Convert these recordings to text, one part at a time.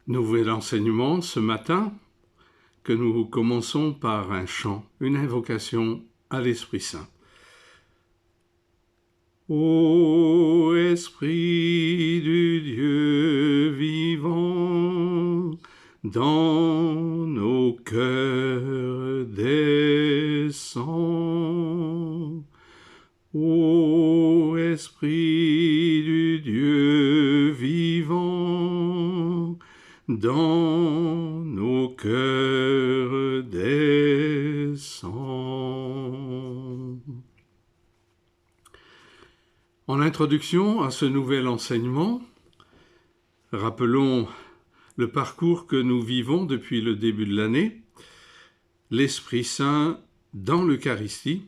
Nouvel enseignement ce matin que nous commençons par un chant, une invocation à l'Esprit Saint. Ô Esprit du Dieu vivant, dans nos cœurs descends. Ô Esprit du Dieu vivant, dans nos cœurs descends. En introduction à ce nouvel enseignement, rappelons le parcours que nous vivons depuis le début de l'année, l'Esprit Saint dans l'Eucharistie.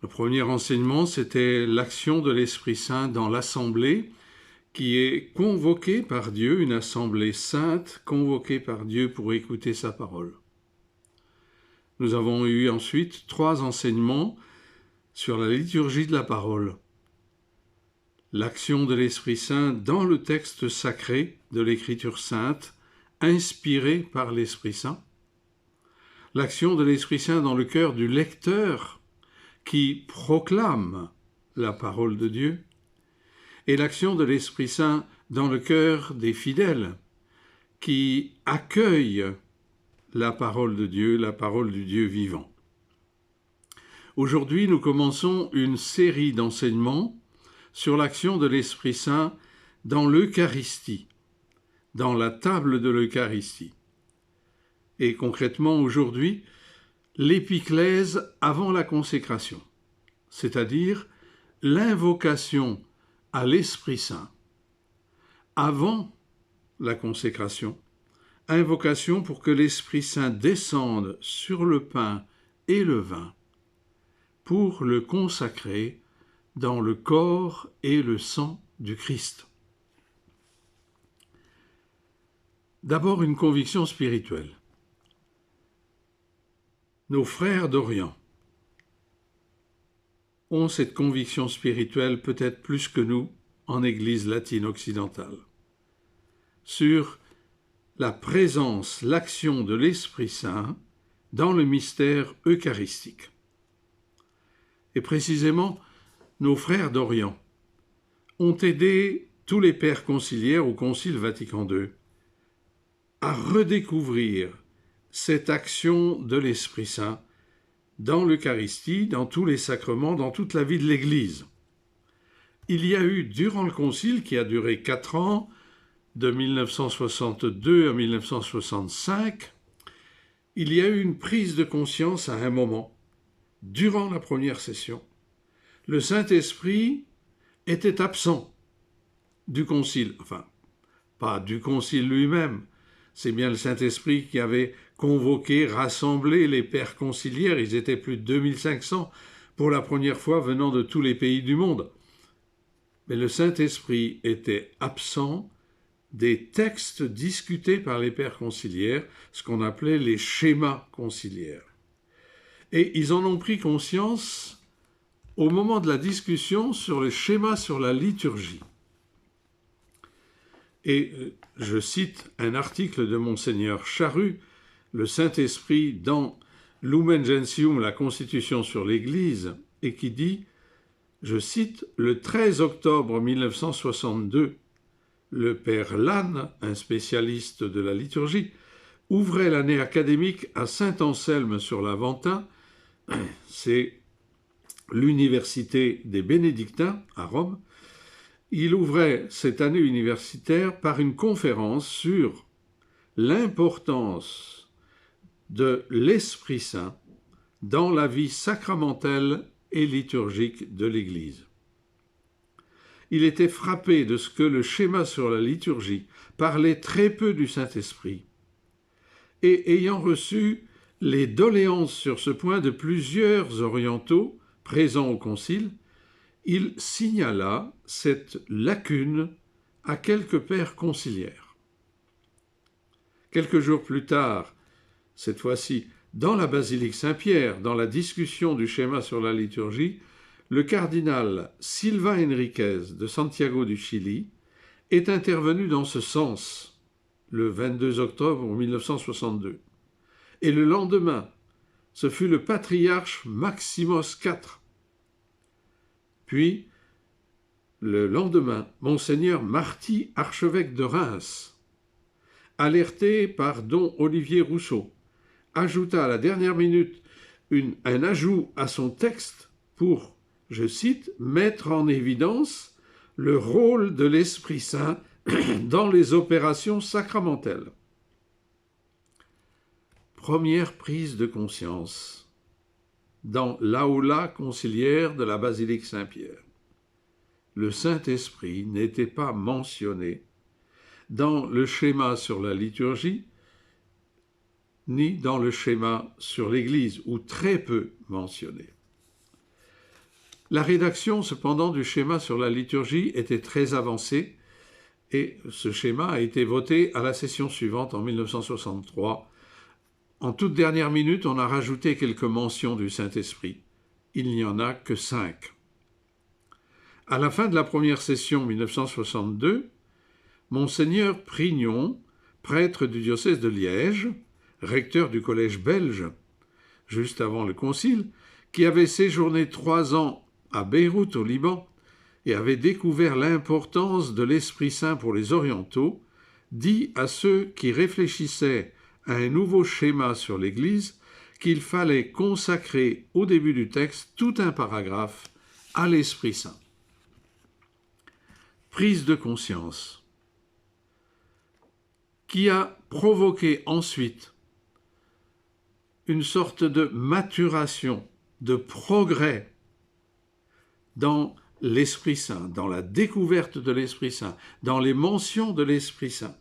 Le premier enseignement, c'était l'action de l'Esprit Saint dans l'Assemblée, qui est convoquée par Dieu, une Assemblée sainte, convoquée par Dieu pour écouter sa parole. Nous avons eu ensuite 3 enseignements sur la liturgie de la parole. L'action de l'Esprit Saint dans le texte sacré de l'Écriture sainte, inspiré par l'Esprit Saint. L'action de l'Esprit Saint dans le cœur du lecteur qui proclame la parole de Dieu. Et l'action de l'Esprit Saint dans le cœur des fidèles qui accueillent la parole de Dieu, la parole du Dieu vivant. Aujourd'hui, nous commençons une série d'enseignements sur l'action de l'Esprit Saint dans l'Eucharistie, dans la table de l'Eucharistie. Et concrètement, aujourd'hui, l'épiclèse avant la consécration, c'est-à-dire l'invocation à l'Esprit Saint avant la consécration, invocation pour que l'Esprit Saint descende sur le pain et le vin pour le consacrer dans le corps et le sang du Christ. D'abord, une conviction spirituelle. Nos frères d'Orient ont cette conviction spirituelle peut-être plus que nous en Église latine occidentale, sur la présence, l'action de l'Esprit Saint dans le mystère eucharistique. Et précisément, nos frères d'Orient ont aidé tous les pères conciliaires au Concile Vatican II à redécouvrir cette action de l'Esprit Saint dans l'Eucharistie, dans tous les sacrements, dans toute la vie de l'Église. Il y a eu, durant le Concile, qui a duré 4 ans, de 1962 à 1965, il y a eu une prise de conscience à un moment, durant la première session. Le Saint-Esprit était absent du Concile, enfin, pas du Concile lui-même, c'est bien le Saint-Esprit qui avait convoqué, rassemblé les pères conciliaires, ils étaient plus de 2500, pour la première fois venant de tous les pays du monde. Mais le Saint-Esprit était absent des textes discutés par les pères conciliaires, ce qu'on appelait les schémas conciliaires. Et ils en ont pris conscience au moment de la discussion sur le schéma sur la liturgie. Et je cite un article de Monseigneur Charru, le Saint-Esprit dans Lumen Gentium, la Constitution sur l'Église, et qui dit, je cite, « Le 13 octobre 1962, le père Lannes, un spécialiste de la liturgie, ouvrait l'année académique à Saint-Anselme-sur-l'Aventin, c'est l'université des Bénédictins à Rome. Il ouvrait cette année universitaire par une conférence sur l'importance de l'Esprit Saint dans la vie sacramentelle et liturgique de l'Église. Il était frappé de ce que le schéma sur la liturgie parlait très peu du Saint-Esprit, et ayant reçu les doléances sur ce point de plusieurs orientaux présents au concile, il signala cette lacune à quelques pères conciliaires. Quelques jours plus tard, cette fois-ci dans la basilique Saint-Pierre, dans la discussion du schéma sur la liturgie, le cardinal Silva Enriquez de Santiago du Chili est intervenu dans ce sens le 22 octobre 1962. Et le lendemain, ce fut le patriarche Maximos IV. Puis, le lendemain, Monseigneur Marty, archevêque de Reims, alerté par don Olivier Rousseau, ajouta à la dernière minute un ajout à son texte pour, je cite, « mettre en évidence le rôle de l'Esprit Saint dans les opérations sacramentelles ». Première prise de conscience dans l'aula conciliaire de la basilique Saint-Pierre. Le Saint-Esprit n'était pas mentionné dans le schéma sur la liturgie, ni dans le schéma sur l'Église, ou très peu mentionné. La rédaction, cependant, du schéma sur la liturgie était très avancée, et ce schéma a été voté à la session suivante en 1963. En toute dernière minute, on a rajouté quelques mentions du Saint-Esprit. Il n'y en a que 5. À la fin de la première session 1962, Monseigneur Prignon, prêtre du diocèse de Liège, recteur du collège belge, juste avant le concile, qui avait séjourné 3 ans à Beyrouth au Liban et avait découvert l'importance de l'Esprit Saint pour les orientaux, dit à ceux qui réfléchissaient à un nouveau schéma sur l'Église qu'il fallait consacrer au début du texte tout un paragraphe à l'Esprit Saint. Prise de conscience qui a provoqué ensuite une sorte de maturation, de progrès dans l'Esprit Saint, dans la découverte de l'Esprit Saint, dans les mentions de l'Esprit Saint.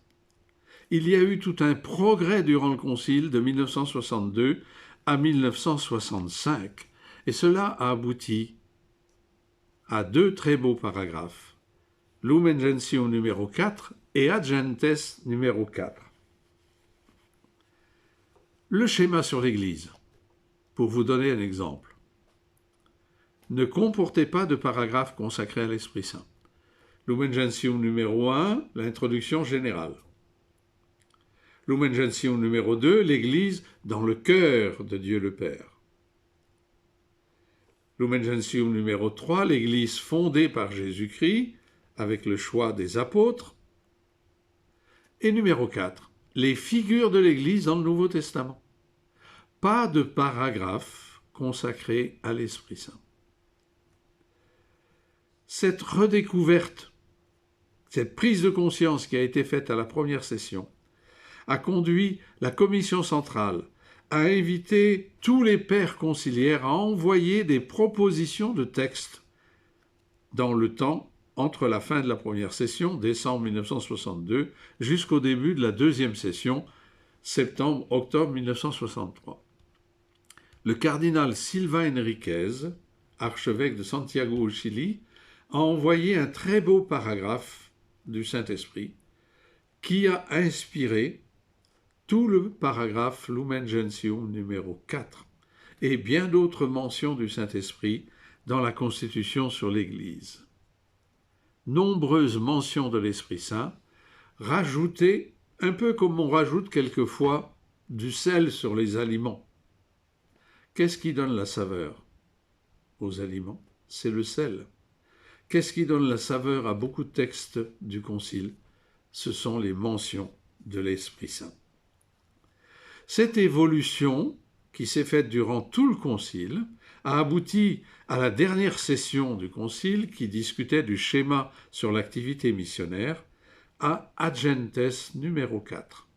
Il y a eu tout un progrès durant le Concile de 1962 à 1965, et cela a abouti à 2 très beaux paragraphes, Lumen Gentium numéro 4 et Ad Gentes numéro 4. Le schéma sur l'Église, pour vous donner un exemple, ne comportait pas de paragraphe consacré à l'Esprit Saint. Lumen Gentium numéro 1, l'introduction générale. Lumen Gentium numéro 2, l'Église dans le cœur de Dieu le Père. Lumen Gentium numéro 3, l'Église fondée par Jésus-Christ, avec le choix des apôtres. Et numéro 4, les figures de l'Église dans le Nouveau Testament. Pas de paragraphe consacré à l'Esprit Saint. Cette redécouverte, cette prise de conscience qui a été faite à la première session, a conduit la commission centrale à inviter tous les pères conciliaires à envoyer des propositions de textes dans le temps entre la fin de la première session, décembre 1962, jusqu'au début de la deuxième session, septembre-octobre 1963. Le cardinal Silva Enriquez, archevêque de Santiago au Chili, a envoyé un très beau paragraphe du Saint-Esprit qui a inspiré tout le paragraphe Lumen Gentium numéro 4 et bien d'autres mentions du Saint-Esprit dans la Constitution sur l'Église. Nombreuses mentions de l'Esprit Saint, rajoutées un peu comme on rajoute quelquefois du sel sur les aliments. Qu'est-ce qui donne la saveur aux aliments? C'est le sel. Qu'est-ce qui donne la saveur à beaucoup de textes du Concile? Ce sont les mentions de l'Esprit Saint. Cette évolution, qui s'est faite durant tout le Concile, a abouti à la dernière session du Concile qui discutait du schéma sur l'activité missionnaire, à Ad Gentes numéro 4.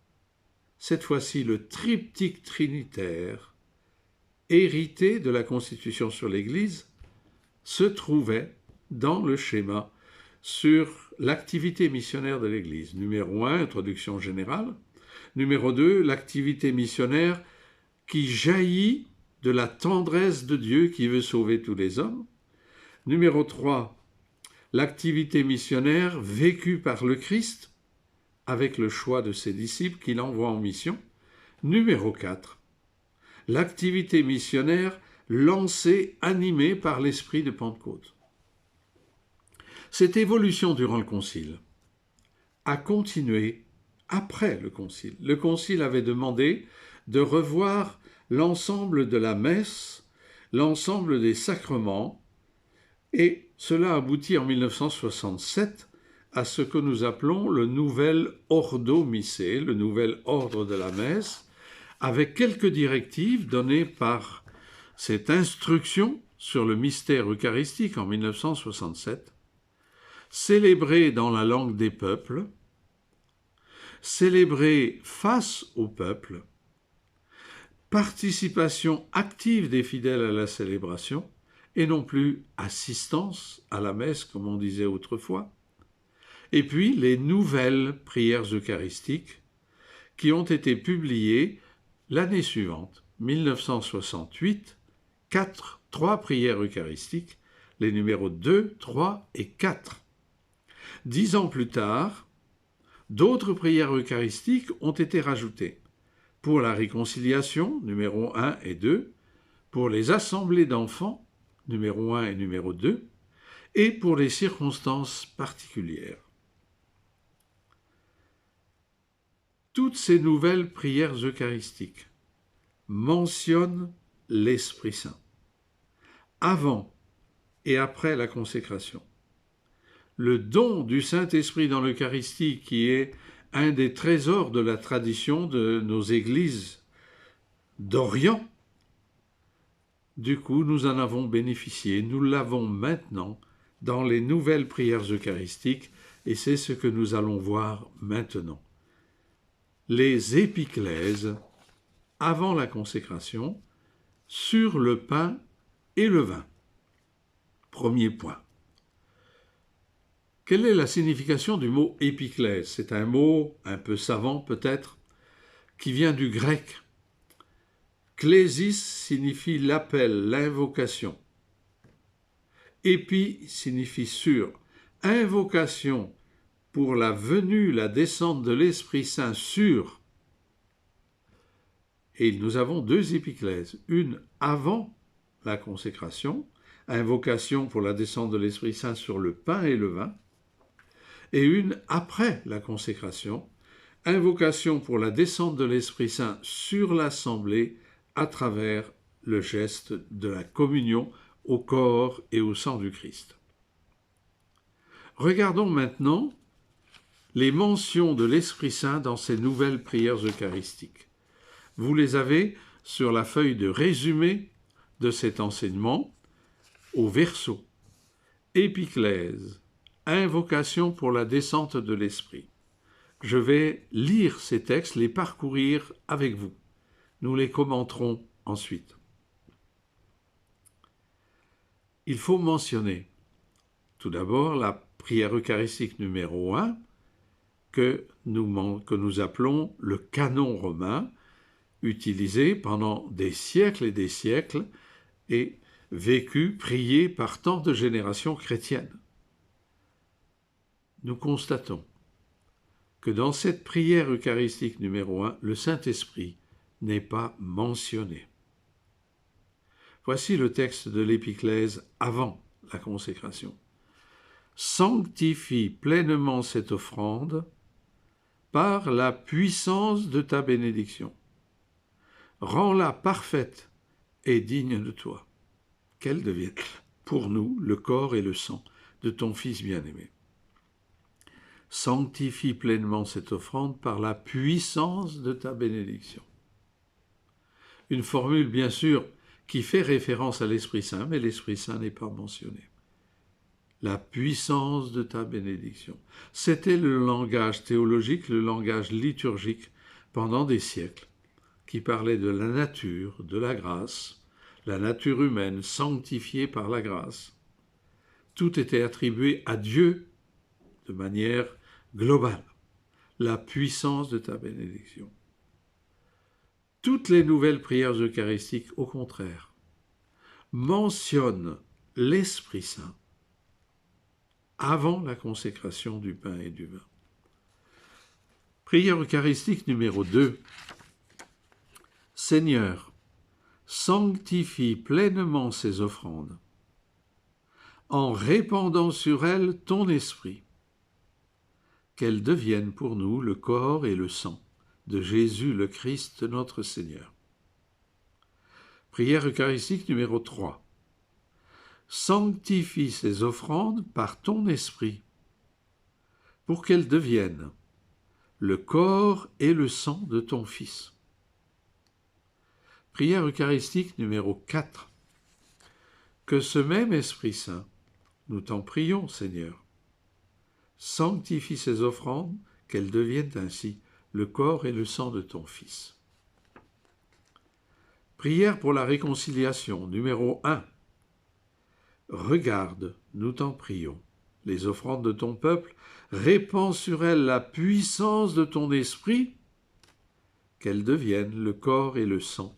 Cette fois-ci, le triptyque trinitaire, hérité de la Constitution sur l'Église, se trouvait dans le schéma sur l'activité missionnaire de l'Église. Numéro 1, introduction générale. Numéro 2, l'activité missionnaire qui jaillit de la tendresse de Dieu qui veut sauver tous les hommes. Numéro 3, l'activité missionnaire vécue par le Christ avec le choix de ses disciples qu'il envoie en mission. Numéro 4, l'activité missionnaire lancée, animée par l'esprit de Pentecôte. Cette évolution durant le Concile a continué après le Concile. Le Concile avait demandé de revoir l'ensemble de la messe, l'ensemble des sacrements, et cela aboutit en 1967 à ce que nous appelons le nouvel Ordo Missae, le nouvel ordre de la messe, avec quelques directives données par cette instruction sur le mystère eucharistique en 1967, célébré dans la langue des peuples, célébré face au peuple, participation active des fidèles à la célébration, et non plus assistance à la messe comme on disait autrefois, et puis les nouvelles prières eucharistiques qui ont été publiées l'année suivante, 1968, trois prières eucharistiques, les numéros 2, 3 et 4. 10 ans plus tard, d'autres prières eucharistiques ont été rajoutées. Pour la réconciliation, numéro 1 et 2, pour les assemblées d'enfants, numéro 1 et numéro 2, et pour les circonstances particulières. Toutes ces nouvelles prières eucharistiques mentionnent l'Esprit Saint, avant et après la consécration. Le don du Saint-Esprit dans l'Eucharistie, qui est un des trésors de la tradition de nos églises d'Orient, du coup, nous en avons bénéficié, nous l'avons maintenant dans les nouvelles prières eucharistiques, et c'est ce que nous allons voir maintenant. Les épiclèses, avant la consécration, sur le pain et le vin. Premier point. Quelle est la signification du mot épiclèse? C'est un mot un peu savant peut-être, qui vient du grec. Klésis signifie l'appel, l'invocation. Épi signifie sur. Invocation pour la venue, la descente de l'Esprit Saint sur. Et nous avons deux épiclèses, une avant la consécration, invocation pour la descente de l'Esprit Saint sur le pain et le vin, et une après la consécration, invocation pour la descente de l'Esprit Saint sur l'assemblée à travers le geste de la communion au corps et au sang du Christ. Regardons maintenant les mentions de l'Esprit Saint dans ces nouvelles prières eucharistiques. Vous les avez sur la feuille de résumé de cet enseignement au verso. Épiclèse, invocation pour la descente de l'Esprit. Je vais lire ces textes, les parcourir avec vous. Nous les commenterons ensuite. Il faut mentionner tout d'abord la prière eucharistique numéro 1 que nous appelons le canon romain, utilisé pendant des siècles et vécu, prié par tant de générations chrétiennes. Nous constatons que dans cette prière eucharistique numéro 1, le Saint-Esprit n'est pas mentionné. Voici le texte de l'épiclèse avant la consécration. Sanctifie pleinement cette offrande par la puissance de ta bénédiction. Rends-la parfaite et digne de toi, qu'elle devienne pour nous le corps et le sang de ton Fils bien-aimé. Sanctifie pleinement cette offrande par la puissance de ta bénédiction. Une formule, bien sûr, qui fait référence à l'Esprit Saint, mais l'Esprit Saint n'est pas mentionné. La puissance de ta bénédiction. C'était le langage théologique, le langage liturgique pendant des siècles, qui parlait de la nature, de la grâce, la nature humaine sanctifiée par la grâce. Tout était attribué à Dieu de manière globale. La puissance de ta bénédiction. Toutes les nouvelles prières eucharistiques, au contraire, mentionnent l'Esprit Saint avant la consécration du pain et du vin. Prière eucharistique numéro 2. Seigneur, sanctifie pleinement ces offrandes, en répandant sur elles ton esprit, qu'elles deviennent pour nous le corps et le sang de Jésus le Christ notre Seigneur. Prière eucharistique numéro 3. Sanctifie ces offrandes par ton esprit, pour qu'elles deviennent le corps et le sang de ton Fils. Prière eucharistique numéro 4. Que ce même Esprit Saint, nous t'en prions, Seigneur, sanctifie ces offrandes, qu'elles deviennent ainsi le corps et le sang de ton Fils. Prière pour la réconciliation numéro 1. Regarde, nous t'en prions, les offrandes de ton peuple, répands sur elles la puissance de ton esprit, qu'elles deviennent le corps et le sang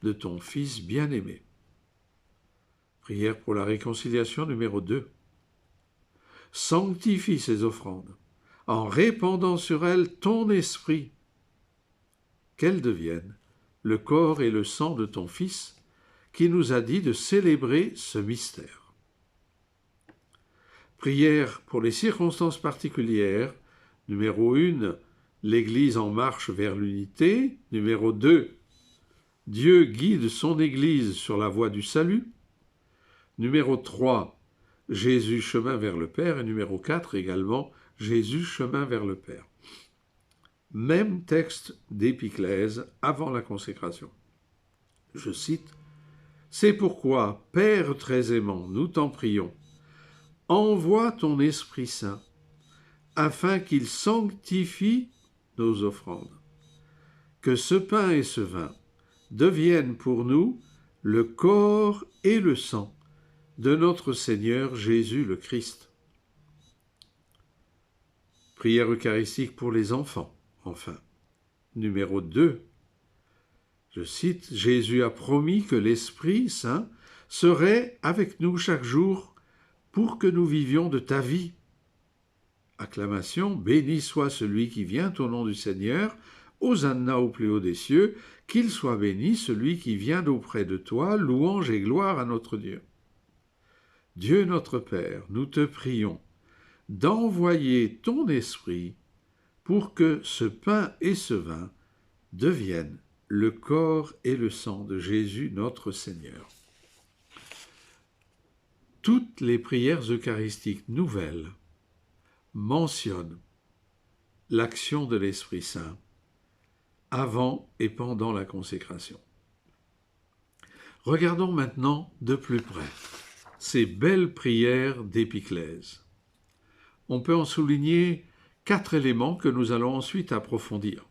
de ton Fils bien-aimé. Prière pour la réconciliation numéro 2. Sanctifie ces offrandes, en répandant sur elles ton esprit, qu'elles deviennent le corps et le sang de ton Fils, qui nous a dit de célébrer ce mystère. Prière pour les circonstances particulières. Numéro 1, l'Église en marche vers l'unité. Numéro 2, Dieu guide son Église sur la voie du salut. Numéro 3, Jésus chemin vers le Père. Et numéro 4 également, Jésus chemin vers le Père. Même texte d'Épiclèse avant la consécration. Je cite, « C'est pourquoi, Père très aimant, nous t'en prions, envoie ton Esprit Saint, afin qu'il sanctifie nos offrandes, que ce pain et ce vin deviennent pour nous le corps et le sang de notre Seigneur Jésus le Christ. » Prière eucharistique pour les enfants, enfin. Numéro 2. Je cite, « Jésus a promis que l'Esprit Saint serait avec nous chaque jour pour que nous vivions de ta vie. » Acclamation, béni soit celui qui vient au nom du Seigneur, Hosanna au plus haut des cieux, qu'il soit béni celui qui vient d'auprès de toi, louange et gloire à notre Dieu. Dieu notre Père, nous te prions d'envoyer ton Esprit pour que ce pain et ce vin deviennent le corps et le sang de Jésus notre Seigneur. Toutes les prières eucharistiques nouvelles mentionnent l'action de l'Esprit Saint avant et pendant la consécration. Regardons maintenant de plus près ces belles prières d'Épiclèse. On peut en souligner 4 éléments que nous allons ensuite approfondir.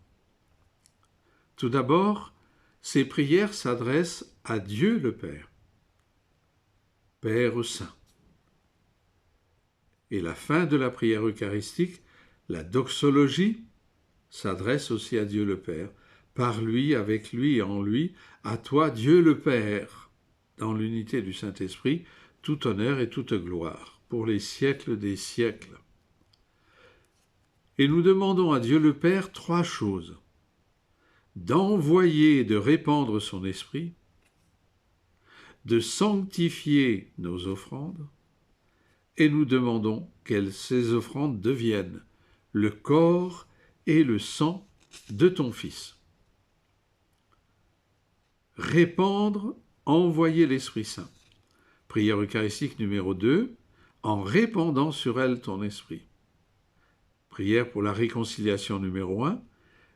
Tout d'abord, ces prières s'adressent à Dieu le Père, Père Saint. Et la fin de la prière eucharistique, la doxologie, s'adresse aussi à Dieu le Père, par lui, avec lui et en lui, à toi Dieu le Père, dans l'unité du Saint-Esprit, tout honneur et toute gloire, pour les siècles des siècles. Et nous demandons à Dieu le Père 3 choses. D'envoyer et de répandre son esprit, de sanctifier nos offrandes, et nous demandons que ces offrandes deviennent le corps et le sang de ton Fils. Répandre, envoyer l'Esprit Saint. Prière eucharistique numéro 2, en répandant sur elle ton esprit. Prière pour la réconciliation numéro 1,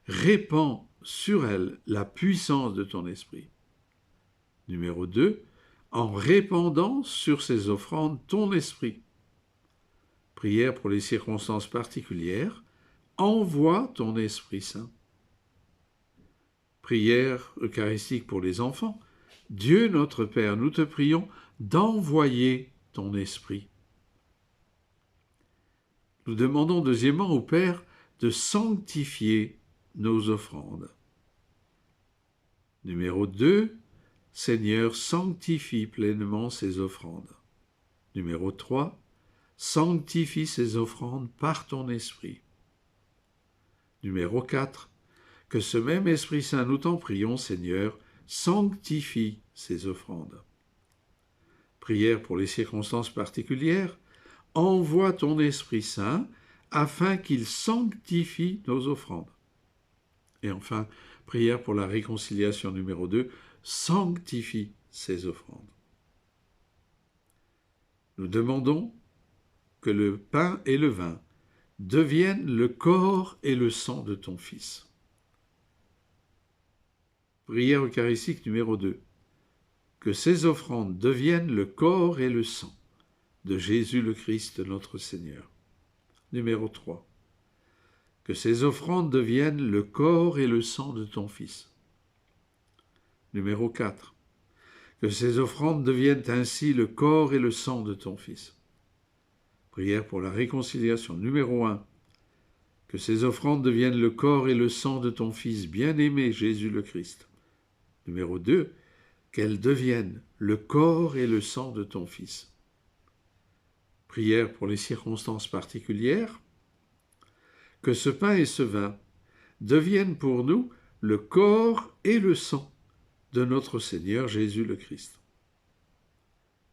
répands sur elle la puissance de ton esprit. Numéro 2, en répandant sur ces offrandes ton esprit. Prière pour les circonstances particulières, envoie ton Esprit Saint. Prière eucharistique pour les enfants, Dieu notre Père, nous te prions d'envoyer ton Esprit. Nous demandons deuxièmement au Père de sanctifier nos offrandes. Numéro 2, Seigneur, sanctifie pleinement ces offrandes. Numéro 3, sanctifie ces offrandes par ton Esprit. Numéro 4, que ce même Esprit Saint, nous t'en prions, Seigneur, sanctifie ces offrandes. Prière pour les circonstances particulières, envoie ton Esprit Saint afin qu'il sanctifie nos offrandes. Et enfin, prière pour la réconciliation numéro 2, sanctifie ces offrandes. Nous demandons que le pain et le vin deviennent le corps et le sang de ton Fils. Prière eucharistique numéro 2. Que ces offrandes deviennent le corps et le sang de Jésus le Christ notre Seigneur. Numéro 3. Que ces offrandes deviennent le corps et le sang de ton Fils. Numéro 4. Que ces offrandes deviennent ainsi le corps et le sang de ton Fils. Prière pour la réconciliation. Numéro 1. Que ces offrandes deviennent le corps et le sang de ton Fils bien-aimé Jésus le Christ. Numéro 2. Qu'elles deviennent le corps et le sang de ton Fils. Prière pour les circonstances particulières. Que ce pain et ce vin deviennent pour nous le corps et le sang de notre Seigneur Jésus le Christ.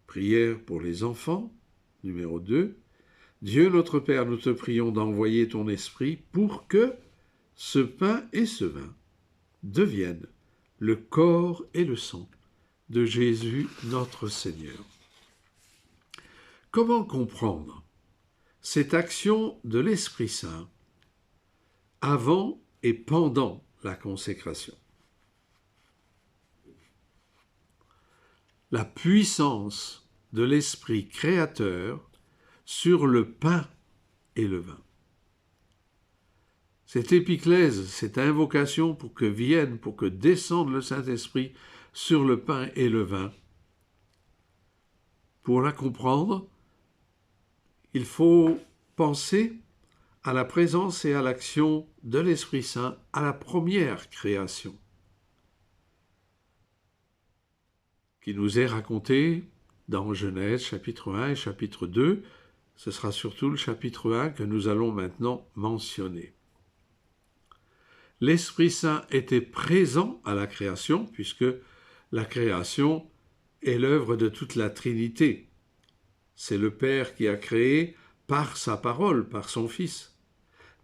Prière pour les enfants. Numéro 2. Dieu notre Père, nous te prions d'envoyer ton Esprit pour que ce pain et ce vin deviennent le corps et le sang de Jésus notre Seigneur. Comment comprendre cette action de l'Esprit Saint avant et pendant la consécration? La puissance de l'Esprit créateur sur le pain et le vin. Cette épiclèse, cette invocation pour que descende le Saint-Esprit sur le pain et le vin. Pour la comprendre, il faut penser à la présence et à l'action de l'Esprit Saint à la première création, qui nous est racontée dans Genèse chapitre 1 et chapitre 2. Ce sera surtout le chapitre 1 que nous allons maintenant mentionner. L'Esprit Saint était présent à la création, puisque la création est l'œuvre de toute la Trinité. C'est le Père qui a créé par sa parole, par son Fils,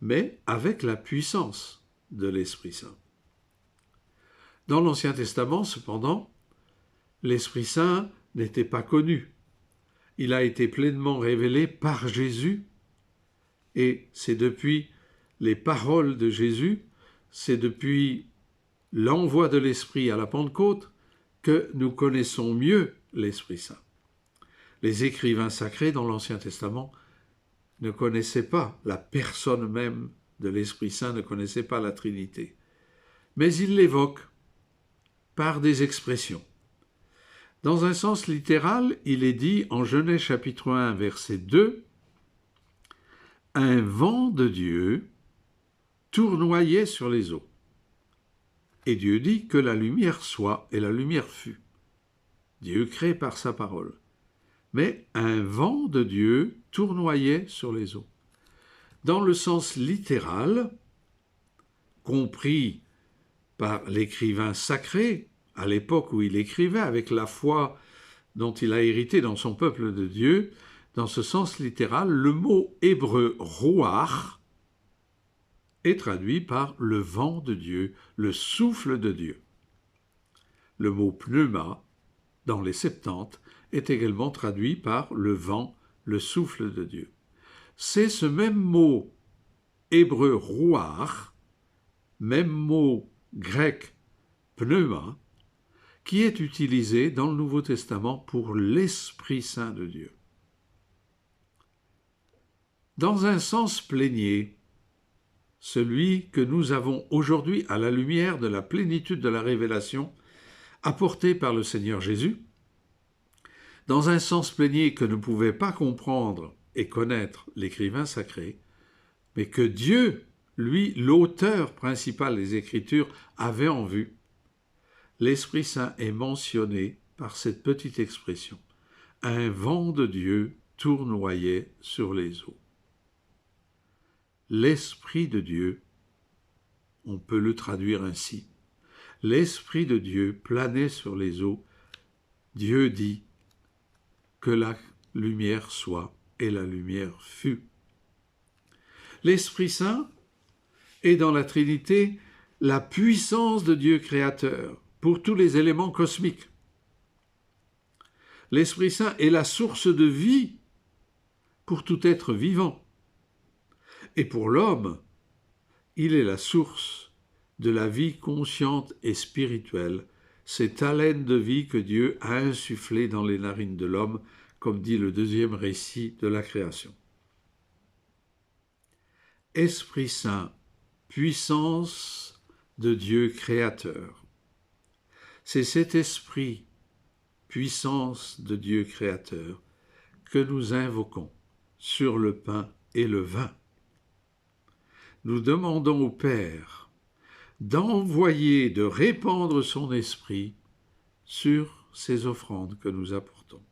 mais avec la puissance de l'Esprit Saint. Dans l'Ancien Testament, cependant, l'Esprit Saint n'était pas connu. Il a été pleinement révélé par Jésus, et c'est depuis les paroles de Jésus, c'est depuis l'envoi de l'Esprit à la Pentecôte que nous connaissons mieux l'Esprit Saint. Les écrivains sacrés dans l'Ancien Testament ne connaissaient pas la personne même de l'Esprit Saint, ne connaissaient pas la Trinité. Mais ils l'évoquent par des expressions. Dans un sens littéral, il est dit en Genèse chapitre 1, verset 2, « Un vent de Dieu tournoyait sur les eaux. Et Dieu dit que la lumière soit, et la lumière fut. Dieu crée par sa parole. Mais un vent de Dieu tournoyait sur les eaux. » Dans le sens littéral, compris par l'écrivain sacré, à l'époque où il écrivait, avec la foi dont il a hérité dans son peuple de Dieu, dans ce sens littéral, le mot hébreu « roar » est traduit par le vent de Dieu, le souffle de Dieu. Le mot pneuma, dans les Septante, est également traduit par le vent, le souffle de Dieu. C'est ce même mot hébreu roar, même mot grec pneuma, qui est utilisé dans le Nouveau Testament pour l'Esprit Saint de Dieu. Dans un sens plénier, celui que nous avons aujourd'hui à la lumière de la plénitude de la révélation apportée par le Seigneur Jésus, dans un sens plénier que ne pouvait pas comprendre et connaître l'écrivain sacré, mais que Dieu, lui, l'auteur principal des Écritures, avait en vue, l'Esprit Saint est mentionné par cette petite expression. Un vent de Dieu tournoyait sur les eaux. L'Esprit de Dieu, on peut le traduire ainsi. L'Esprit de Dieu planait sur les eaux. Dieu dit que la lumière soit, et la lumière fut. L'Esprit Saint est dans la Trinité la puissance de Dieu créateur pour tous les éléments cosmiques. L'Esprit Saint est la source de vie pour tout être vivant. Et pour l'homme, il est la source de la vie consciente et spirituelle, cette haleine de vie que Dieu a insufflée dans les narines de l'homme, comme dit le deuxième récit de la création. Esprit Saint, puissance de Dieu créateur. C'est cet esprit, puissance de Dieu créateur, que nous invoquons sur le pain et le vin. Nous demandons au Père d'envoyer, de répandre son esprit sur ces offrandes que nous apportons.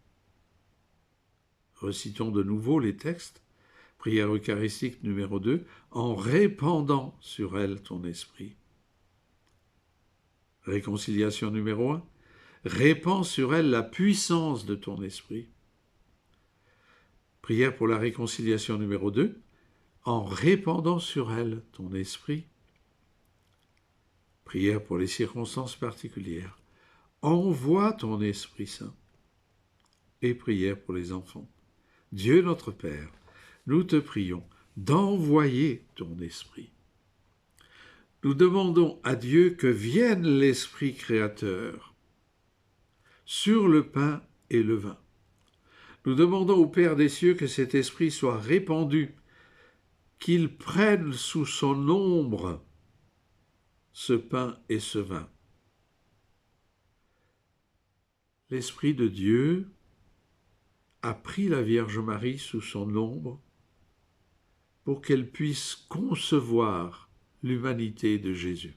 Recitons de nouveau les textes. Prière eucharistique numéro 2, en répandant sur elle ton esprit. Réconciliation numéro 1, répands sur elle la puissance de ton esprit. Prière pour la réconciliation numéro 2, en répandant sur elle ton esprit. Prière pour les circonstances particulières, envoie ton Esprit Saint. Et prière pour les enfants. Dieu notre Père, nous te prions d'envoyer ton esprit. Nous demandons à Dieu que vienne l'Esprit créateur sur le pain et le vin. Nous demandons au Père des cieux que cet esprit soit répandu, qu'il prenne sous son ombre ce pain et ce vin. L'Esprit de Dieu a pris la Vierge Marie sous son ombre pour qu'elle puisse concevoir l'humanité de Jésus.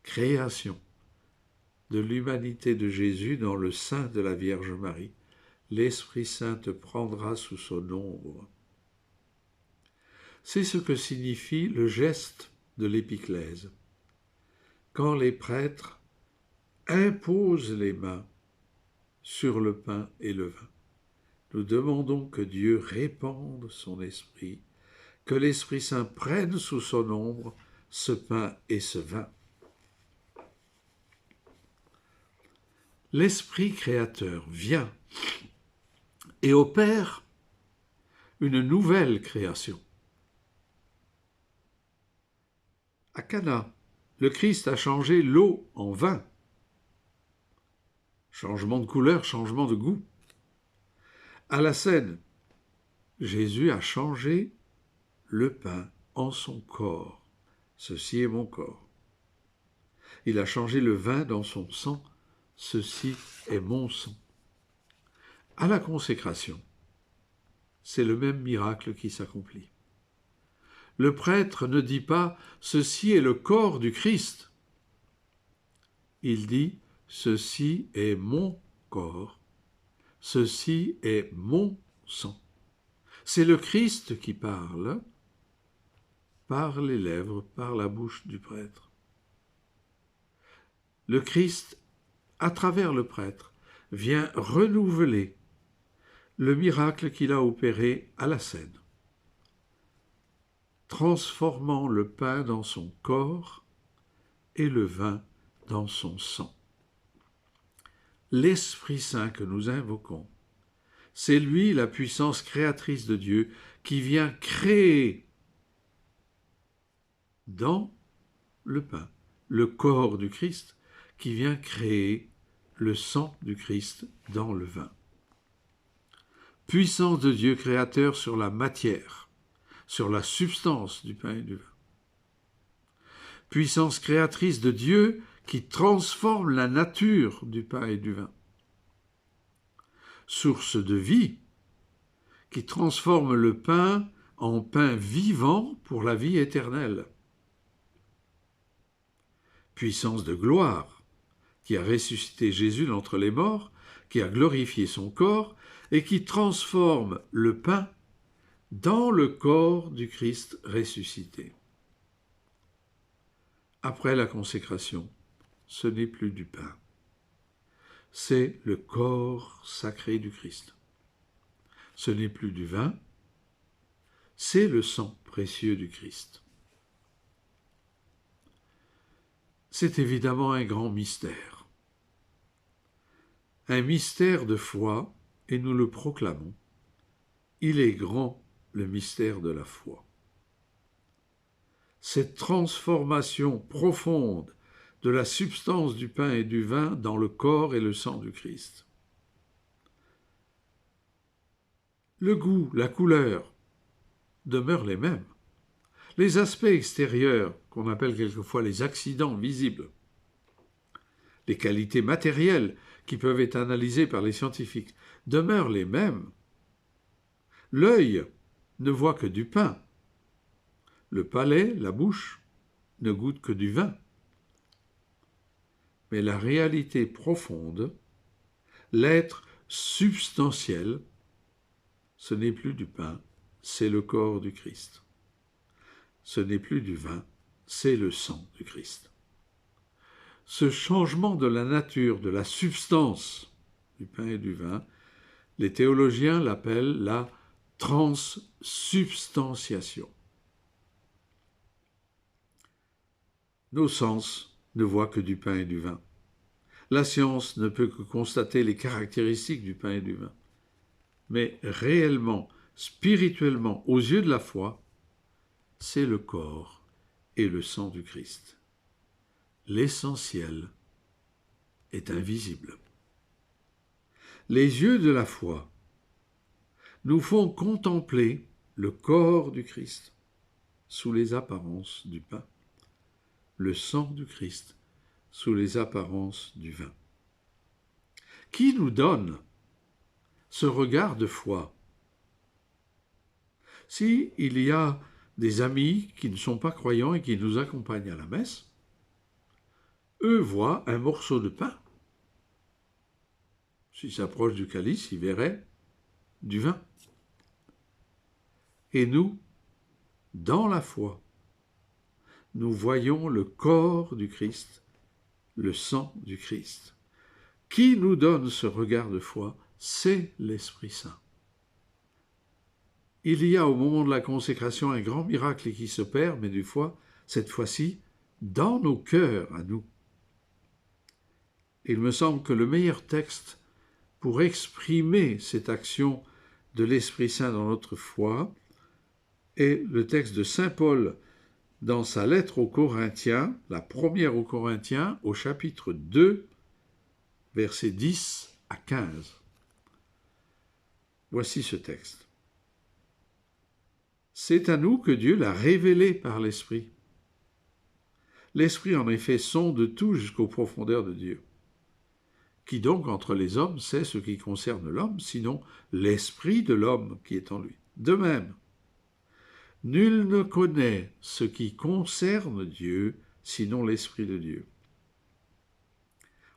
Création de l'humanité de Jésus dans le sein de la Vierge Marie. L'Esprit Saint te prendra sous son ombre. C'est ce que signifie le geste de l'épiclèse. Quand les prêtres imposent les mains sur le pain et le vin, nous demandons que Dieu répande son esprit, que l'Esprit Saint prenne sous son ombre ce pain et ce vin. L'Esprit créateur vient et opère une nouvelle création. À Cana, le Christ a changé l'eau en vin. Changement de couleur, changement de goût. À la Seine, Jésus a changé le pain en son corps. Ceci est mon corps. Il a changé le vin dans son sang. Ceci est mon sang. À la consécration, c'est le même miracle qui s'accomplit. Le prêtre ne dit pas « ceci est le corps du Christ ». Il dit « ceci est mon corps, ceci est mon sang ». C'est le Christ qui parle par les lèvres, par la bouche du prêtre. Le Christ, à travers le prêtre, vient renouveler le miracle qu'il a opéré à la Seine, transformant le pain dans son corps et le vin dans son sang. L'Esprit Saint que nous invoquons, c'est lui la puissance créatrice de Dieu qui vient créer dans le pain le corps du Christ, qui vient créer le sang du Christ dans le vin. Puissance de Dieu créateur sur la matière, sur la substance du pain et du vin. Puissance créatrice de Dieu qui transforme la nature du pain et du vin. Source de vie qui transforme le pain en pain vivant pour la vie éternelle. Puissance de gloire qui a ressuscité Jésus d'entre les morts, qui a glorifié son corps et qui transforme le pain dans le corps du Christ ressuscité. Après la consécration, ce n'est plus du pain, c'est le corps sacré du Christ. Ce n'est plus du vin, c'est le sang précieux du Christ. C'est évidemment un grand mystère. Un mystère de foi, et nous le proclamons. Il est grand, le mystère de la foi. Cette transformation profonde de la substance du pain et du vin dans le corps et le sang du Christ. Le goût, la couleur demeurent les mêmes. Les aspects extérieurs, qu'on appelle quelquefois les accidents visibles, les qualités matérielles qui peuvent être analysées par les scientifiques, demeurent les mêmes. L'œil ne voit que du pain. Le palais, la bouche, ne goûtent que du vin. Mais la réalité profonde, l'être substantiel, ce n'est plus du pain, c'est le corps du Christ. Ce n'est plus du vin, c'est le sang du Christ. Ce changement de la nature, de la substance du pain et du vin, les théologiens l'appellent la transsubstantiation. Nos sens ne voient que du pain et du vin. La science ne peut que constater les caractéristiques du pain et du vin. Mais réellement, spirituellement, aux yeux de la foi, c'est le corps et le sang du Christ. L'essentiel est invisible. Les yeux de la foi nous font contempler le corps du Christ sous les apparences du pain, le sang du Christ sous les apparences du vin. Qui nous donne ce regard de foi? Si il y a des amis qui ne sont pas croyants et qui nous accompagnent à la messe, eux voient un morceau de pain. S'ils s'approchent du calice, ils verraient du vin. Et nous, dans la foi, nous voyons le corps du Christ, le sang du Christ. Qui nous donne ce regard de foi? C'est l'Esprit Saint. Il y a au moment de la consécration un grand miracle qui s'opère, mais cette fois-ci, dans nos cœurs à nous. Il me semble que le meilleur texte pour exprimer cette action de l'Esprit Saint dans notre foi est le texte de saint Paul dans sa lettre aux Corinthiens, la première aux Corinthiens, au chapitre 2, versets 10 à 15. Voici ce texte. C'est à nous que Dieu l'a révélé par l'Esprit. L'Esprit, en effet, sonde tout jusqu'aux profondeurs de Dieu. Qui donc, entre les hommes, sait ce qui concerne l'homme, sinon l'Esprit de l'homme qui est en lui? De même, nul ne connaît ce qui concerne Dieu, sinon l'Esprit de Dieu.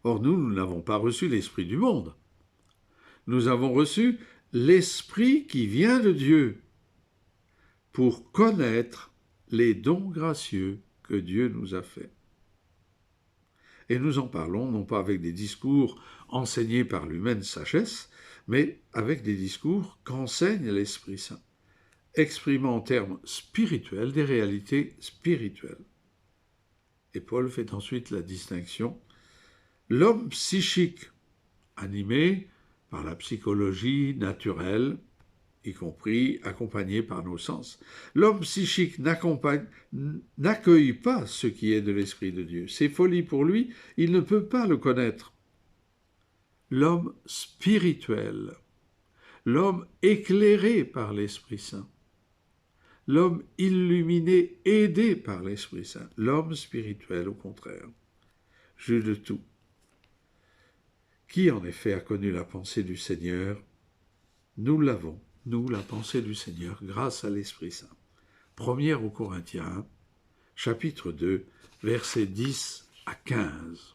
Or, nous n'avons pas reçu l'Esprit du monde. Nous avons reçu l'Esprit qui vient de Dieu, pour connaître les dons gracieux que Dieu nous a faits. Et nous en parlons non pas avec des discours enseignés par l'humaine sagesse, mais avec des discours qu'enseigne l'Esprit Saint, exprimant en termes spirituels des réalités spirituelles. Et Paul fait ensuite la distinction. L'homme psychique, animé par la psychologie naturelle, y compris accompagné par nos sens. L'homme psychique n'accueille pas ce qui est de l'Esprit de Dieu. C'est folie pour lui, il ne peut pas le connaître. L'homme spirituel, l'homme éclairé par l'Esprit Saint, l'homme illuminé, aidé par l'Esprit Saint, l'homme spirituel au contraire, juge de tout. Qui en effet a connu la pensée du Seigneur? Nous l'avons. Nous, la pensée du Seigneur, grâce à l'Esprit Saint. Première aux Corinthiens, chapitre 2, versets 10 à 15.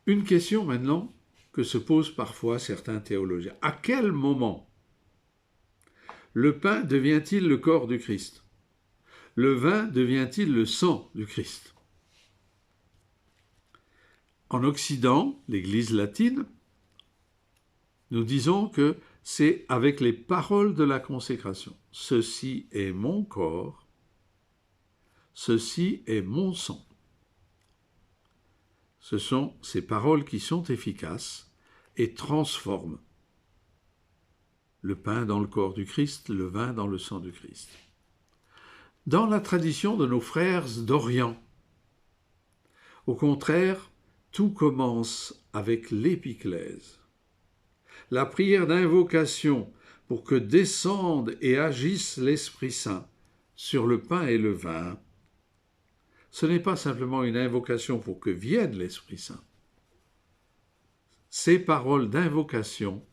Une question maintenant que se posent parfois certains théologiens. À quel moment le pain devient-il le corps du Christ? Le vin devient-il le sang du Christ? En Occident, l'Église latine, nous disons que c'est avec les paroles de la consécration. Ceci est mon corps, ceci est mon sang. Ce sont ces paroles qui sont efficaces et transforment le pain dans le corps du Christ, le vin dans le sang du Christ. Dans la tradition de nos frères d'Orient, au contraire, tout commence avec l'épiclèse. La prière d'invocation pour que descende et agisse l'Esprit Saint sur le pain et le vin, ce n'est pas simplement une invocation pour que vienne l'Esprit Saint. Ces paroles d'invocation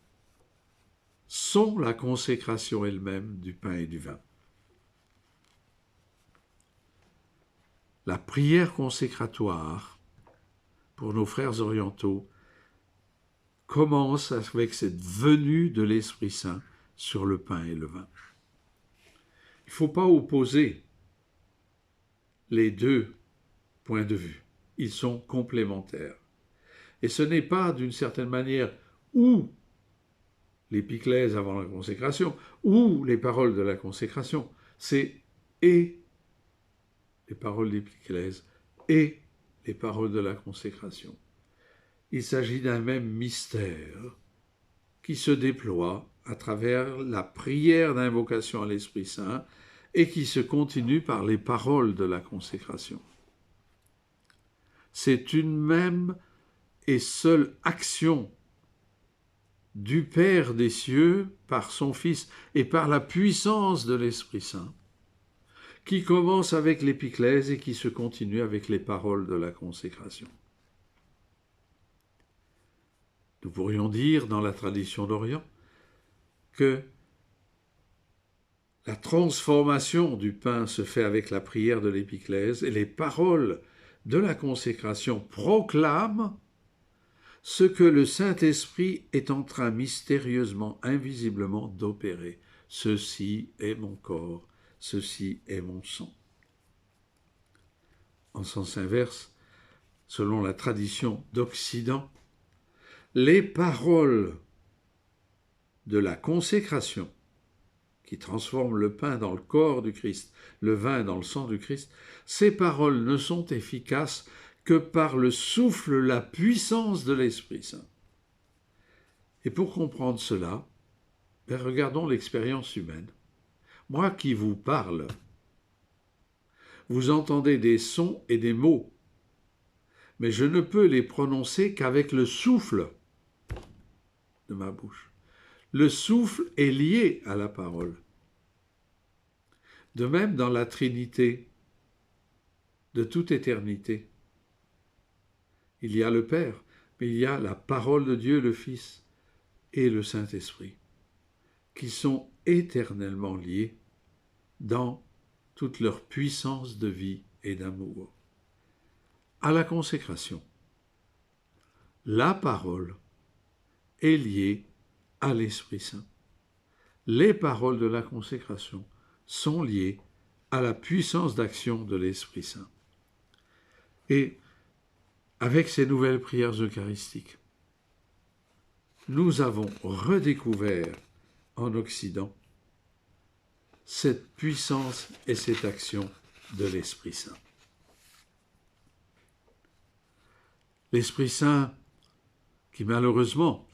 sont la consécration elle-même du pain et du vin. La prière consécratoire pour nos frères orientaux commence avec cette venue de l'Esprit Saint sur le pain et le vin. Il ne faut pas opposer les deux points de vue. Ils sont complémentaires. Et ce n'est pas d'une certaine manière ou l'épiclèse avant la consécration ou les paroles de la consécration. C'est et les paroles d'épiclèse et les paroles de la consécration. Il s'agit d'un même mystère qui se déploie à travers la prière d'invocation à l'Esprit Saint et qui se continue par les paroles de la consécration. C'est une même et seule action du Père des cieux par son Fils et par la puissance de l'Esprit Saint qui commence avec l'épiclèse et qui se continue avec les paroles de la consécration. Nous pourrions dire, dans la tradition d'Orient, que la transformation du pain se fait avec la prière de l'épiclèse et les paroles de la consécration proclament ce que le Saint-Esprit est en train mystérieusement, invisiblement d'opérer. Ceci est mon corps, ceci est mon sang. En sens inverse, selon la tradition d'Occident, les paroles de la consécration qui transforment le pain dans le corps du Christ, le vin dans le sang du Christ, ces paroles ne sont efficaces que par le souffle, la puissance de l'Esprit Saint. Et pour comprendre cela, regardons l'expérience humaine. Moi qui vous parle, vous entendez des sons et des mots, mais je ne peux les prononcer qu'avec le souffle de ma bouche. Le souffle est lié à la parole. De même, dans la Trinité, de toute éternité, il y a le Père, mais il y a la parole de Dieu, le Fils et le Saint-Esprit, qui sont éternellement liés dans toute leur puissance de vie et d'amour. À la consécration, la parole est liée à l'Esprit Saint. Les paroles de la consécration sont liées à la puissance d'action de l'Esprit Saint. Et avec ces nouvelles prières eucharistiques, nous avons redécouvert en Occident cette puissance et cette action de l'Esprit Saint. L'Esprit Saint, qui malheureusement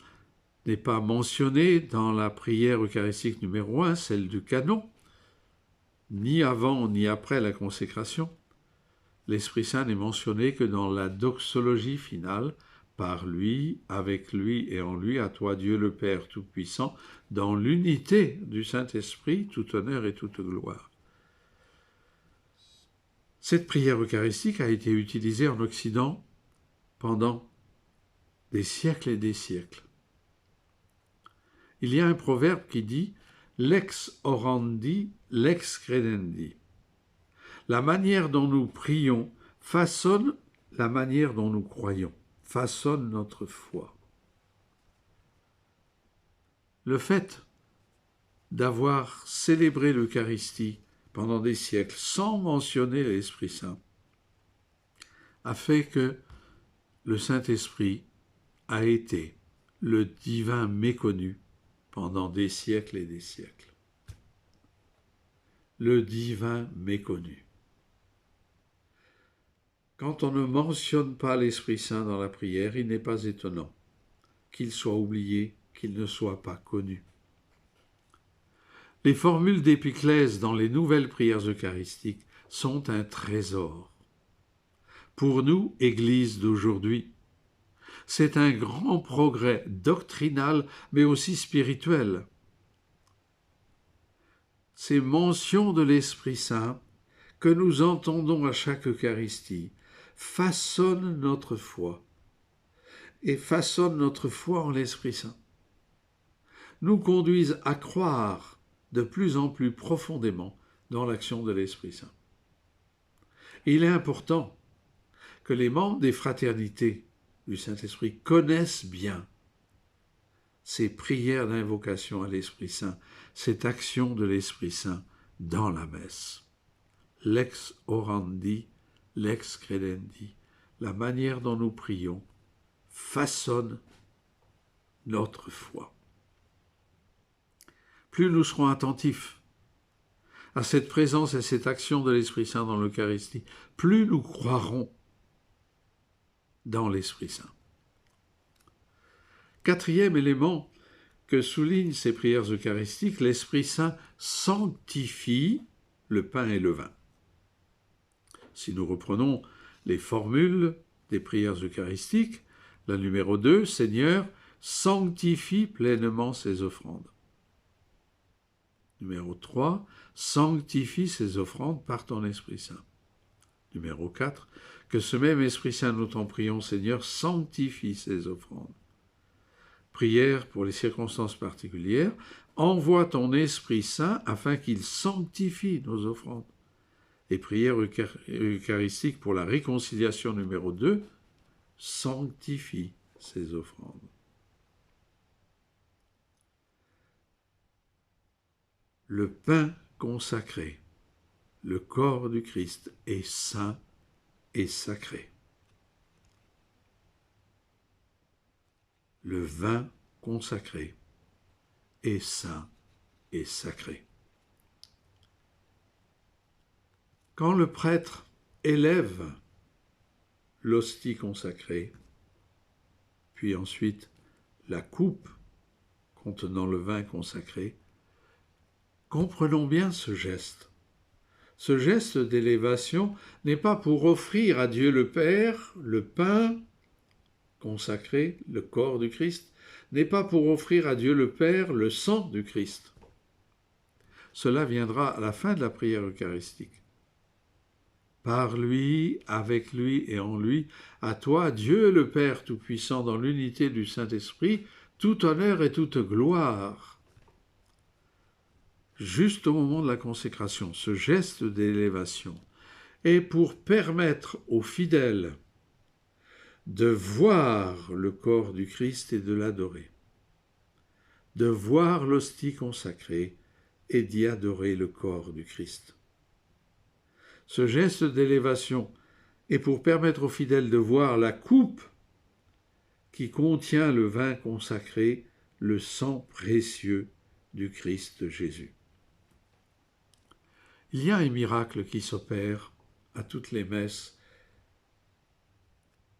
n'est pas mentionné dans la prière eucharistique numéro 1, celle du canon, ni avant ni après la consécration. L'Esprit Saint n'est mentionné que dans la doxologie finale, par lui, avec lui et en lui, à toi Dieu le Père Tout-Puissant, dans l'unité du Saint-Esprit, tout honneur et toute gloire. Cette prière eucharistique a été utilisée en Occident pendant des siècles et des siècles. Il y a un proverbe qui dit « lex orandi, lex credendi ». La manière dont nous prions façonne la manière dont nous croyons, façonne notre foi. Le fait d'avoir célébré l'Eucharistie pendant des siècles sans mentionner l'Esprit Saint a fait que le Saint-Esprit a été le divin méconnu pendant des siècles et des siècles. Le divin méconnu. Quand on ne mentionne pas l'Esprit Saint dans la prière, il n'est pas étonnant qu'il soit oublié, qu'il ne soit pas connu. Les formules d'épiclèse dans les nouvelles prières eucharistiques sont un trésor. Pour nous, Église d'aujourd'hui, c'est un grand progrès doctrinal, mais aussi spirituel. Ces mentions de l'Esprit Saint que nous entendons à chaque Eucharistie façonnent notre foi et façonnent notre foi en l'Esprit Saint, nous conduisent à croire de plus en plus profondément dans l'action de l'Esprit Saint. Il est important que les membres des fraternités du Saint-Esprit connaissent bien ces prières d'invocation à l'Esprit Saint, cette action de l'Esprit Saint dans la messe. Lex orandi, lex credendi, la manière dont nous prions façonne notre foi. Plus nous serons attentifs à cette présence et cette action de l'Esprit Saint dans l'Eucharistie, plus nous croirons dans l'Esprit Saint. Quatrième élément que soulignent ces prières eucharistiques, l'Esprit Saint sanctifie le pain et le vin. Si nous reprenons les formules des prières eucharistiques, la numéro 2, Seigneur, sanctifie pleinement ces offrandes. Numéro 3, sanctifie ces offrandes par ton Esprit Saint. Numéro 4, que ce même Esprit Saint, nous t'en prions, Seigneur, sanctifie ces offrandes. Prière pour les circonstances particulières, envoie ton Esprit Saint afin qu'il sanctifie nos offrandes. Et prière eucharistique pour la réconciliation numéro 2, sanctifie ces offrandes. Le pain consacré, le corps du Christ est saint et sacré. Le vin consacré est saint et sacré. Quand le prêtre élève l'hostie consacrée, puis ensuite la coupe contenant le vin consacré, comprenons bien ce geste. Ce geste d'élévation n'est pas pour offrir à Dieu le Père le pain consacré, le corps du Christ, n'est pas pour offrir à Dieu le Père le sang du Christ. Cela viendra à la fin de la prière eucharistique. Par lui, avec lui et en lui, à toi, Dieu le Père Tout-Puissant, dans l'unité du Saint-Esprit, tout honneur et toute gloire. Juste au moment de la consécration, ce geste d'élévation est pour permettre aux fidèles de voir le corps du Christ et de l'adorer, de voir l'hostie consacrée et d'y adorer le corps du Christ. Ce geste d'élévation est pour permettre aux fidèles de voir la coupe qui contient le vin consacré, le sang précieux du Christ Jésus. Il y a un miracle qui s'opère à toutes les messes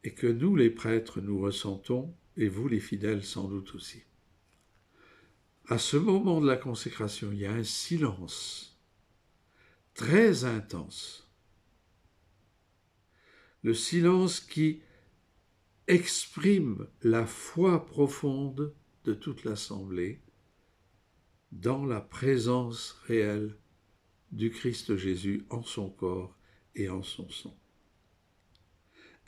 et que nous, les prêtres, nous ressentons, et vous, les fidèles, sans doute aussi. À ce moment de la consécration, il y a un silence très intense. Le silence qui exprime la foi profonde de toute l'assemblée dans la présence réelle du Christ Jésus en son corps et en son sang.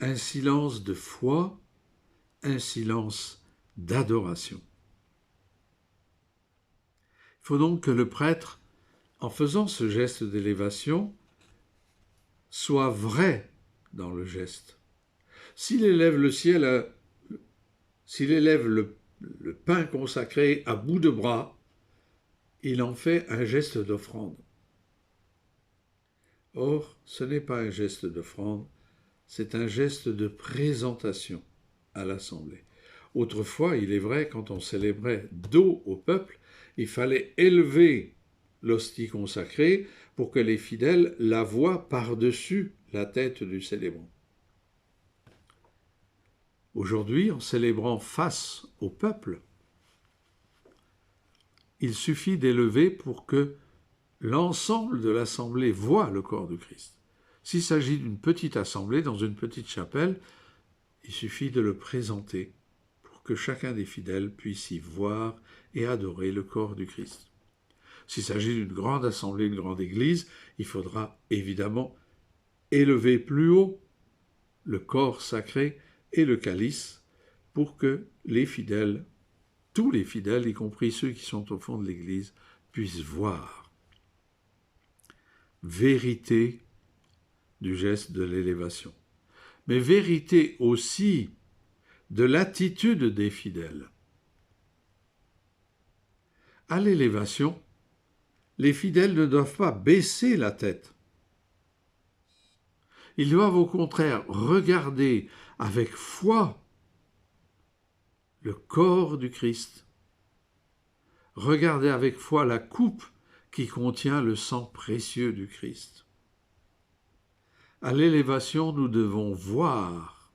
Un silence de foi, un silence d'adoration. Il faut donc que le prêtre, en faisant ce geste d'élévation, soit vrai dans le geste. S'il élève le pain consacré à bout de bras, il en fait un geste d'offrande. Or, ce n'est pas un geste d'offrande, c'est un geste de présentation à l'assemblée. Autrefois, il est vrai, quand on célébrait dos au peuple, il fallait élever l'hostie consacrée pour que les fidèles la voient par-dessus la tête du célébrant. Aujourd'hui, en célébrant face au peuple, il suffit d'élever pour que l'ensemble de l'assemblée voit le corps du Christ. S'il s'agit d'une petite assemblée dans une petite chapelle, il suffit de le présenter pour que chacun des fidèles puisse y voir et adorer le corps du Christ. S'il s'agit d'une grande assemblée, une grande église, il faudra évidemment élever plus haut le corps sacré et le calice pour que les fidèles, tous les fidèles, y compris ceux qui sont au fond de l'église, puissent voir. Vérité du geste de l'élévation, mais vérité aussi de l'attitude des fidèles. À l'élévation, les fidèles ne doivent pas baisser la tête. Ils doivent au contraire regarder avec foi le corps du Christ, regarder avec foi la coupe qui contient le sang précieux du Christ. À l'élévation, nous devons voir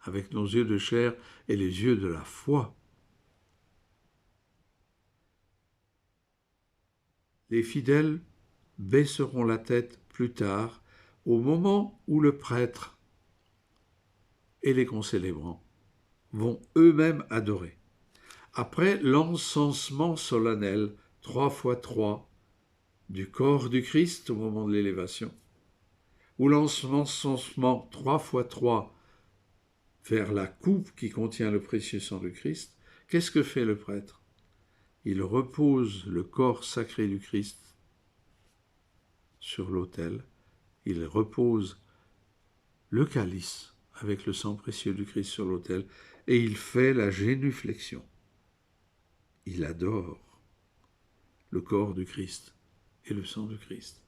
avec nos yeux de chair et les yeux de la foi. Les fidèles baisseront la tête plus tard, au moment où le prêtre et les concélébrants vont eux-mêmes adorer. Après l'encensement solennel 3 fois 3 du corps du Christ au moment de l'élévation, ou l'encensement 3 fois 3 vers la coupe qui contient le précieux sang du Christ, qu'est-ce que fait le prêtre? Il repose le corps sacré du Christ sur l'autel, il repose le calice avec le sang précieux du Christ sur l'autel, et il fait la génuflexion. Il adore le corps du Christ et le sang du Christ.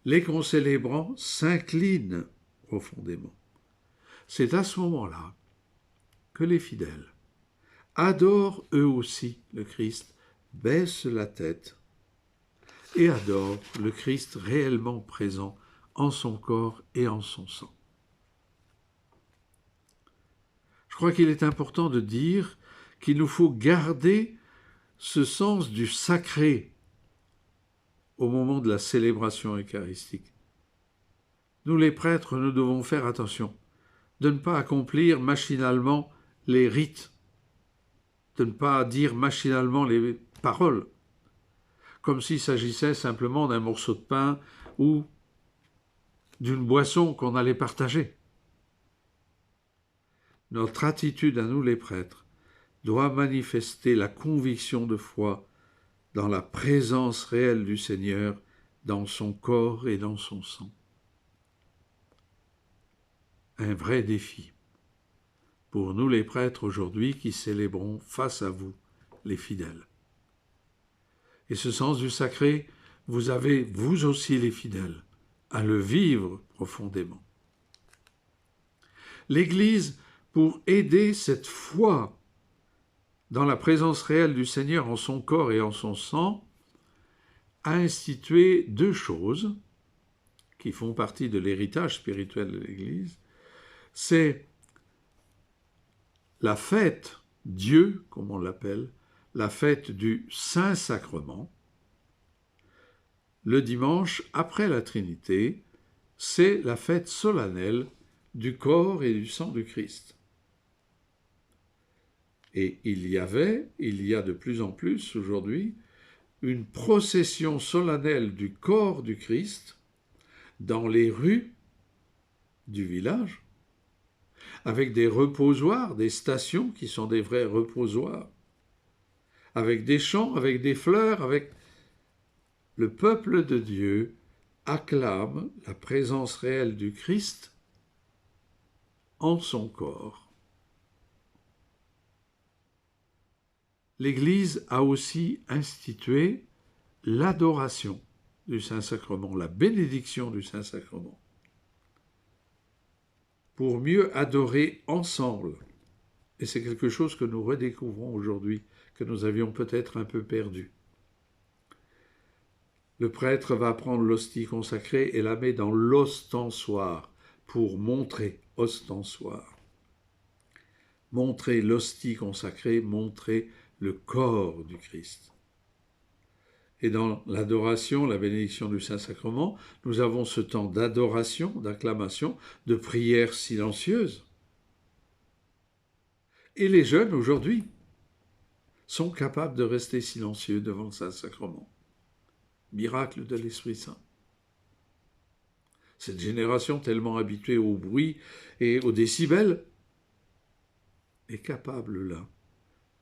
Les concélébrants s'inclinent profondément. C'est à ce moment-là que les fidèles adorent eux aussi le Christ, baissent la tête et adorent le Christ réellement présent en son corps et en son sang. Je crois qu'il est important de dire qu'il nous faut garder ce sens du sacré au moment de la célébration eucharistique. Nous les prêtres, nous devons faire attention de ne pas accomplir machinalement les rites, de ne pas dire machinalement les paroles, comme s'il s'agissait simplement d'un morceau de pain ou d'une boisson qu'on allait partager. Notre attitude à nous les prêtres doit manifester la conviction de foi dans la présence réelle du Seigneur, dans son corps et dans son sang. Un vrai défi pour nous les prêtres aujourd'hui qui célébrons face à vous, les fidèles. Et ce sens du sacré, vous avez, vous aussi les fidèles, à le vivre profondément. L'Église, pour aider cette foi dans la présence réelle du Seigneur en son corps et en son sang, a institué deux choses qui font partie de l'héritage spirituel de l'Église. C'est la fête Dieu, comme on l'appelle, la fête du Saint-Sacrement. Le dimanche, après la Trinité, c'est la fête solennelle du corps et du sang du Christ. Et il y a de plus en plus aujourd'hui, une procession solennelle du corps du Christ dans les rues du village, avec des reposoirs, des stations qui sont des vrais reposoirs, avec des chants, avec des fleurs, avec le peuple de Dieu acclame la présence réelle du Christ en son corps. L'Église a aussi institué l'adoration du Saint-Sacrement, la bénédiction du Saint-Sacrement, pour mieux adorer ensemble Et c'est quelque chose que nous redécouvrons aujourd'hui, que nous avions peut-être un peu perdu. Le prêtre va prendre l'hostie consacrée et la met dans l'ostensoir pour montrer, ostensoir. Montrer l'hostie consacrée, montrer le corps du Christ. Et dans l'adoration, la bénédiction du Saint-Sacrement, nous avons ce temps d'adoration, d'acclamation, de prière silencieuse. Et les jeunes, aujourd'hui, sont capables de rester silencieux devant le Saint-Sacrement. Miracle de l'Esprit Saint. Cette génération tellement habituée au bruit et aux décibels est capable, là,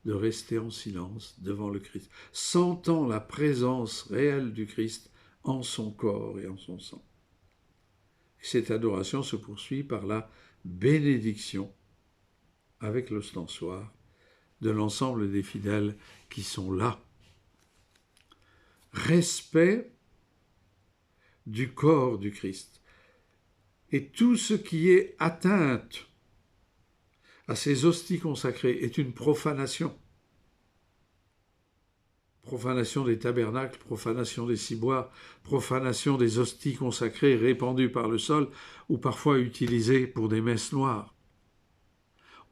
de rester en silence devant le Christ, sentant la présence réelle du Christ en son corps et en son sang. Cette adoration se poursuit par la bénédiction avec l'ostensoir de l'ensemble des fidèles qui sont là. Respect du corps du Christ. Et tout ce qui est atteinte à ces hosties consacrées est une profanation. Profanation des tabernacles, profanation des ciboires, profanation des hosties consacrées répandues par le sol ou parfois utilisées pour des messes noires.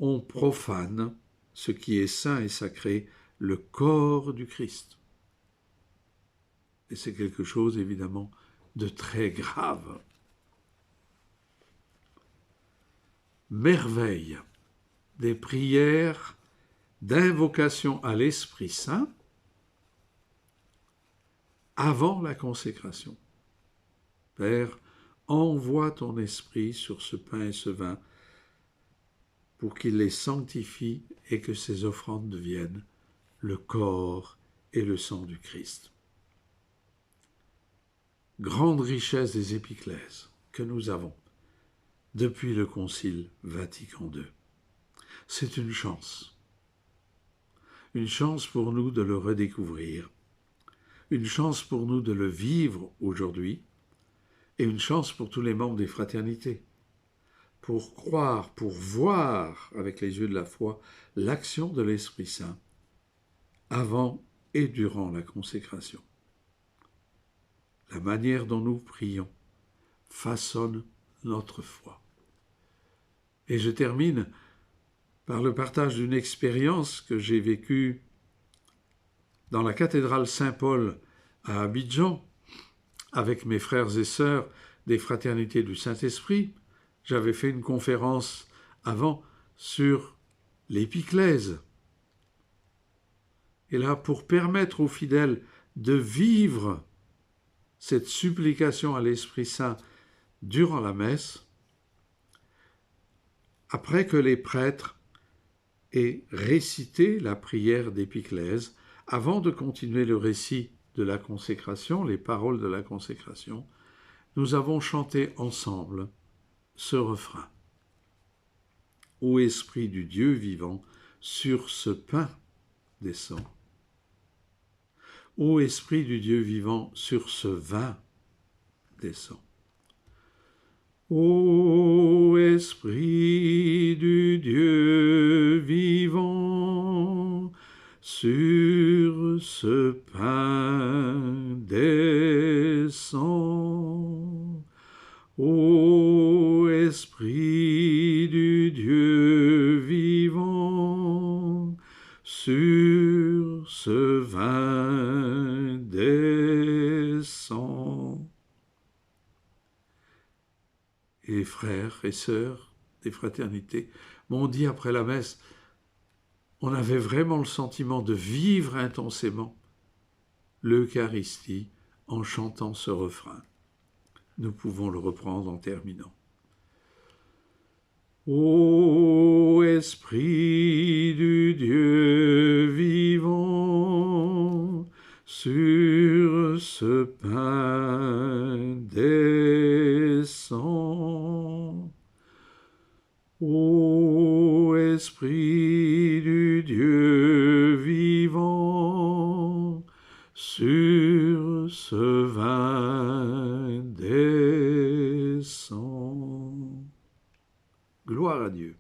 On profane ce qui est saint et sacré, le corps du Christ. Et c'est quelque chose, évidemment, de très grave. Merveille des prières d'invocation à l'Esprit Saint avant la consécration. Père, envoie ton esprit sur ce pain et ce vin pour qu'il les sanctifie et que ces offrandes deviennent le corps et le sang du Christ. Grande richesse des épiclèses que nous avons depuis le Concile Vatican II. C'est une chance pour nous de le redécouvrir, une chance pour nous de le vivre aujourd'hui, et une chance pour tous les membres des fraternités, pour croire, pour voir avec les yeux de la foi l'action de l'Esprit Saint avant et durant la consécration. La manière dont nous prions façonne notre foi. Et je termine par le partage d'une expérience que j'ai vécue dans la cathédrale Saint-Paul à Abidjan, avec mes frères et sœurs des fraternités du Saint-Esprit. J'avais fait une conférence avant sur l'épiclèse. Et là, pour permettre aux fidèles de vivre cette supplication à l'Esprit Saint durant la messe, après que les prêtres aient récité la prière d'épiclèse, avant de continuer le récit de la consécration, les paroles de la consécration, nous avons chanté ensemble ce refrain. Ô Esprit du Dieu vivant, sur ce pain descend. Ô Esprit du Dieu vivant, sur ce vin descend. Ô Esprit du Dieu vivant, sur ce pain descend. Ô Esprit du Dieu vivant, sur ce vin descend. Et les frères et sœurs des fraternités m'ont dit après la messe, on avait vraiment le sentiment de vivre intensément l'Eucharistie en chantant ce refrain. Nous pouvons le reprendre en terminant. Ô Esprit du Dieu vivant, sur ce pain descend. Ô Esprit du Dieu vivant, sur ce vin descend. Gloire à Dieu.